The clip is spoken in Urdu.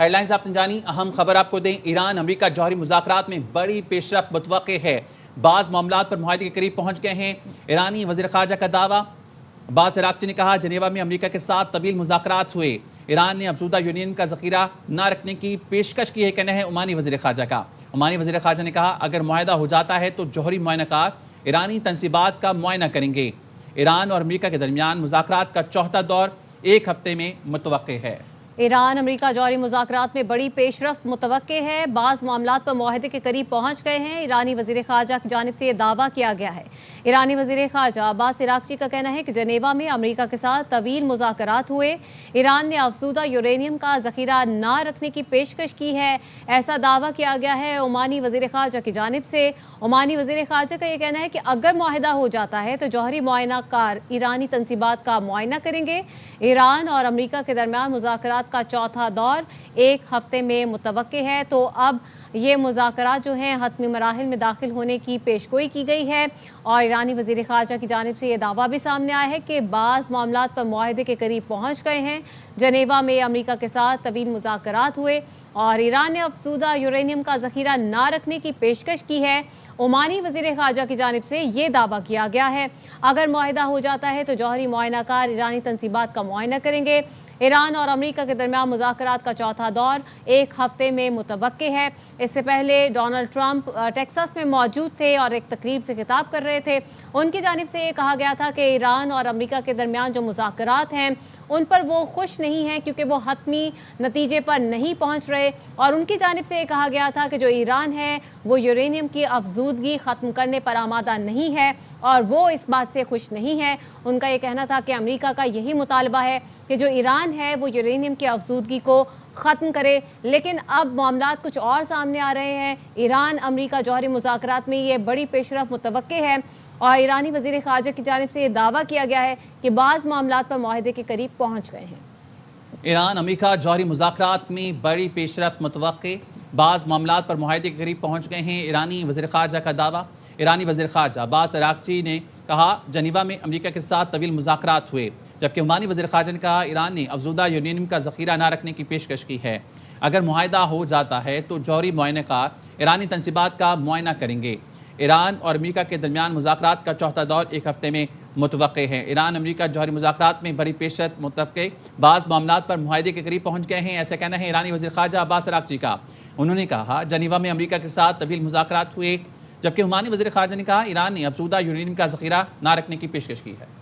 ہیڈ لائنز آپ نے جانی، اہم خبر آپ کو دیں۔ ایران امریکہ جوہری مذاکرات میں بڑی پیش رفت متوقع ہے۔ بعض معاملات پر معاہدے کے قریب پہنچ گئے ہیں۔ ایرانی وزیر خارجہ کا دعویٰ۔ عباس عراقچی نے کہا جنیوا میں امریکہ کے ساتھ طویل مذاکرات ہوئے۔ ایران نے افزودہ یورینیم کا ذخیرہ نہ رکھنے کی پیشکش کی ہے، کہنا ہے عمانی وزیر خارجہ کا۔ عمانی وزیر خارجہ نے کہا اگر معاہدہ ہو جاتا ہے تو جوہری معائنہ کار ایرانی تنصیبات کا معائنہ کریں گے۔ ایران اور امریکہ کے درمیان مذاکرات کا چوتھا دور ایک ہفتے میں متوقع ہے۔ ایران امریکہ جوہری مذاکرات میں بڑی پیش رفت متوقع ہے۔ بعض معاملات پر معاہدے کے قریب پہنچ گئے ہیں۔ ایرانی وزیر خارجہ کی جانب سے یہ دعویٰ کیا گیا ہے۔ ایرانی وزیر خارجہ عباس عراقچی کا کہنا ہے کہ جنیوا میں امریکہ کے ساتھ طویل مذاکرات ہوئے۔ ایران نے افزودہ یورینیم کا ذخیرہ نہ رکھنے کی پیشکش کی ہے، ایسا دعویٰ کیا گیا ہے عمانی وزیر خارجہ کی جانب سے۔ عمانی وزیر خارجہ کا یہ کہنا ہے کہ اگر معاہدہ ہو جاتا ہے تو جوہری معائنہ کار ایرانی تنصیبات کا معائنہ کریں گے۔ ایران اور امریکہ کے درمیان مذاکرات کا چوتھا دور ایک ہفتے میں متوقع ہے، تو اب یہ مذاکرات جو ہیں حتمی مراحل میں داخل ہونے کی پیشگوئی کی گئی ہے، اور ایرانی وزیر خارجہ کی جانب سے یہ دعویٰ بھی سامنے آیا ہے کہ بعض معاملات پر معاہدے کے قریب پہنچ گئے ہیں۔ جنیوا میں امریکہ کے ساتھ طویل مذاکرات ہوئے اور ایران نے افزودہ یورینیم کا ذخیرہ نہ رکھنے کی پیشکش کی ہے۔ عمانی وزیر خارجہ کی جانب سے یہ دعویٰ کیا گیا ہے اگر معاہدہ ہو جاتا ہے تو جوہری معائنہ کار ایرانی تنصیبات کا معائنہ کریں گے۔ ایران اور امریکہ کے درمیان مذاکرات کا چوتھا دور ایک ہفتے میں متوقع ہے۔ اس سے پہلے ڈونلڈ ٹرمپ ٹیکساس میں موجود تھے اور ایک تقریب سے خطاب کر رہے تھے۔ ان کی جانب سے یہ کہا گیا تھا کہ ایران اور امریکہ کے درمیان جو مذاکرات ہیں ان پر وہ خوش نہیں ہیں کیونکہ وہ حتمی نتیجے پر نہیں پہنچ رہے، اور ان کی جانب سے یہ کہا گیا تھا کہ جو ایران ہے وہ یورینیم کی افزودگی ختم کرنے پر آمادہ نہیں ہے اور وہ اس بات سے خوش نہیں ہے۔ ان کا یہ کہنا تھا کہ امریکہ کا یہی مطالبہ ہے کہ جو ایران ہے وہ یورینیم کی افزودگی کو ختم کرے، لیکن اب معاملات کچھ اور سامنے آ رہے ہیں۔ ایران امریکہ جوہری مذاکرات میں یہ بڑی پیش رفت متوقع ہے، اور ایرانی وزیر خارجہ کی جانب سے یہ دعویٰ کیا گیا ہے کہ بعض معاملات پر معاہدے کے قریب پہنچ گئے ہیں۔ ایران امریکہ جوہری مذاکرات میں بڑی پیش رفت متوقع، بعض معاملات پر معاہدے کے قریب پہنچ گئے ہیں۔ ایرانی وزیر خارجہ کا دعویٰ۔ ایرانی وزیر خارجہ عباس عراقچی نے کہا جنیوا میں امریکہ کے ساتھ طویل مذاکرات ہوئے، جبکہ عمانی وزیر خارجہ نے کہا ایران نے افزودہ یورینیم کا ذخیرہ نہ رکھنے کی پیشکش کی ہے۔ اگر معاہدہ ہو جاتا ہے تو جوہری معائنہ کار ایرانی تنصیبات کا معائنہ کریں گے۔ ایران اور امریکہ کے درمیان مذاکرات کا چوتھا دور ایک ہفتے میں متوقع ہے۔ ایران امریکہ جوہری مذاکرات میں بڑی پیش رفت متوقع، بعض معاملات پر معاہدے کے قریب پہنچ گئے ہیں، ایسا کہنا ہے ایرانی وزیر خارجہ عباس عراقچی کا۔ انہوں نے کہا جنیوا میں امریکہ کے ساتھ طویل مذاکرات ہوئے، جبکہ عمانی وزیر خارجہ نے کہا ایران نے افزودہ یورینیم کا ذخیرہ نہ رکھنے کی پیشکش کی ہے۔